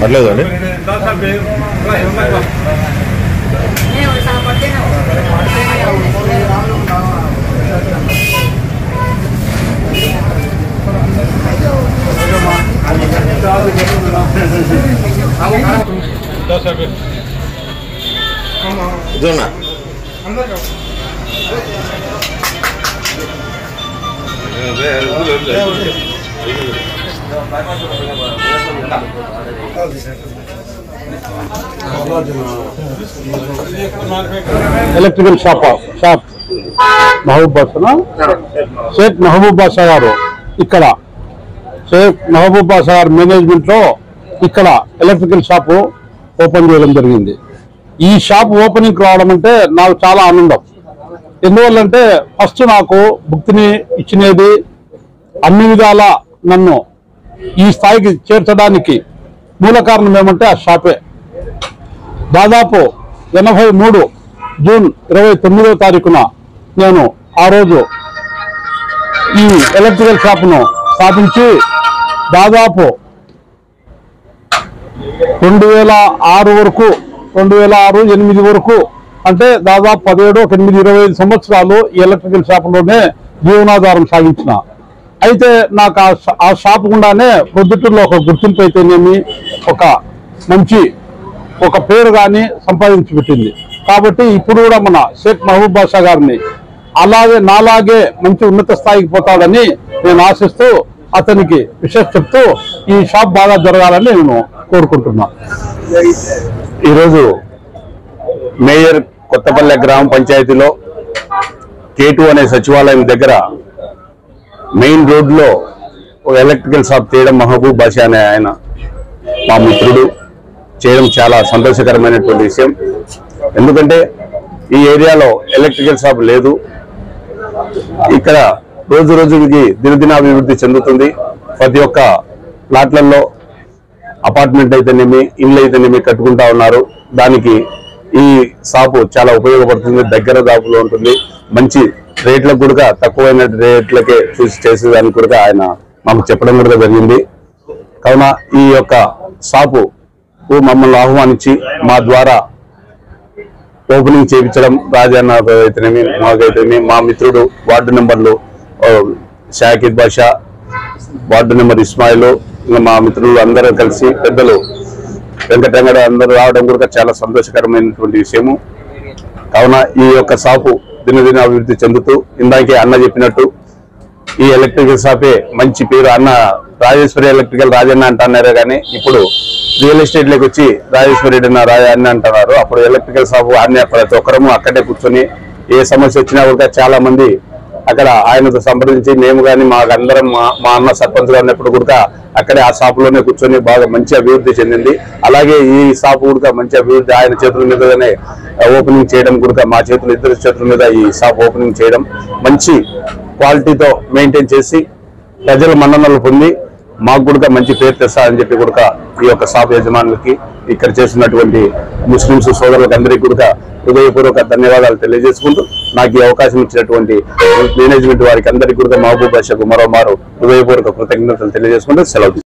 పర్లేదండి. Electrical shop Mahabub బాషా, షేక్ మహబూబ్ బాషా గారు ఇక్కడ షేక్ మహబూబ్ బాషా గారు మేనేజ్మెంట్ లో ఇక్కడ ఎలక్ట్రికల్ షాప్ ఓపెన్ చేయడం జరిగింది. ఈ షాప్ ఓపెనింగ్ రావడం అంటే నాకు చాలా ఆనందం. ఎందువల్లంటే ఫస్ట్ నాకు భక్తిని ఇచ్చినది, అన్ని విధాల నన్ను ఈ స్థాయికి చేర్చడానికి మూల కారణం ఏమంటే ఆ షాపే. దాదాపు 83 జూన్ 29వ తారీఖున నేను ఆ రోజు ఈ ఎలక్ట్రికల్ షాప్ను స్థాపించి దాదాపు 2006 వరకు 2006-8 వరకు అంటే దాదాపు 17-25 సంవత్సరాలు ఈ ఎలక్ట్రికల్ షాపులోనే జీవనాధారం సాగించిన. అయితే నాకు ఆ షాప్ గుండానే ప్రొద్దుటూరులో ఒక గుర్తింపు అయితేనేమి, ఒక మంచి పేరు కానీ సంపాదించి పెట్టింది. కాబట్టి ఇప్పుడు కూడా మన షేక్ మహబూబ్ బాషా గారిని నాలాగే మంచి ఉన్నత స్థాయికి పోతాడని నేను ఆశిస్తూ అతనికి విశేష చెప్తూ ఈ షాప్ బాగా జరగాలని నేను కోరుకుంటున్నా. ఈరోజు మేయర్ కొత్తపల్లె గ్రామ పంచాయతీలో K2 అనే సచివాలయం దగ్గర మెయిన్ రోడ్ లో ఒక ఎలక్ట్రికల్ షాప్ చేయడం మహబూబ్ బాషా అనే ఆయన మా మిత్రుడు చేయడం చాలా సంతోషకరమైనటువంటి విషయం. ఎందుకంటే ఈ ఏరియాలో ఎలక్ట్రికల్ షాప్ లేదు. ఇక్కడ రోజు రోజుకి దినదినాభివృద్ధి చెందుతుంది. ప్రతి ఒక్క ప్లాట్లలో అపార్ట్మెంట్ అయితేనేమి, ఇళ్ళు అయితేనేమి కట్టుకుంటా ఉన్నారు. దానికి ఈ షాపు చాలా ఉపయోగపడుతుంది. దగ్గర దాపులో ఉంటుంది. మంచి రేట్లకు కూడా తక్కువైన రేట్లకే చూసి చేసేదానికి కూడా ఆయన మాకు చెప్పడం కూడా జరిగింది. కావున ఈ యొక్క షాపు మమ్మల్ని ఆహ్వానించి మా ద్వారా ఓపెనింగ్ చేయించడం రాజన్న అయితేనేమి, మాకైతేనేమి, మా మిత్రుడు వార్డు నెంబర్లు షాకిద్ బాషా, వార్డు నెంబర్ ఇస్మాయిల్, ఇంకా మా మిత్రులు అందరూ కలిసి పెద్దలు వెంకటరంగడు అందరూ రావడం కూడా చాలా సంతోషకరమైనటువంటి విషయము. కావున ఈ యొక్క షాపు దినదిన అభివృద్ధి చెందుతూ ఇందాకే అన్న చెప్పినట్టు ఈ ఎలక్ట్రికల్ షాపే మంచి పేరు. అన్న రాజేశ్వరి ఎలక్ట్రికల్ రాజన్న అంటున్నారు, కానీ ఇప్పుడు రియల్ ఎస్టేట్ లోకి వచ్చి రాజేశ్వరి అన్న అంటున్నారు. అప్పుడు ఎలక్ట్రికల్ షాపు అన్న ప్రతి ఒక్కరము అక్కడే కూర్చొని ఏ సమస్య వచ్చినా కూడా చాలా మంది అక్కడ ఆయనతో సంప్రదించి మేము కానీ మాకందరం మా అన్న సర్పంచ్ గా ఉన్నప్పుడు కూడా అక్కడే ఆ షాపులోనే కూర్చొని బాగా మంచి అభివృద్ధి చెందింది. అలాగే ఈ షాపు కూడా మంచి అభివృద్ధి ఆయన చేతుల మీదనే ఓపెనింగ్ చేయడం కూడా మా చేతులు ఇద్దరి చేతుల మీద ఈ షాప్ ఓపెనింగ్ చేయడం మంచి క్వాలిటీతో మెయింటైన్ చేసి ప్రజల మన్ననలు పొంది మాకు కూడా మంచి పేరు తెస్తారని చెప్పి కూడా ఈ యొక్క షాప్ యజమానులకి ఇక్కడ చేస్తున్నటువంటి ముస్లింస్ సోదరులకు అందరికీ కూడా హృదయపూర్వక ధన్యవాదాలు తెలియజేసుకుంటూ నాకు ఈ అవకాశం ఇచ్చినటువంటి మేనేజ్మెంట్ వారికి అందరికీ కూడా మహబూబ్ బాషాకు మరోమారు హృదయపూర్వక కృతజ్ఞతలు తెలియజేసుకుంటూ సెలవు.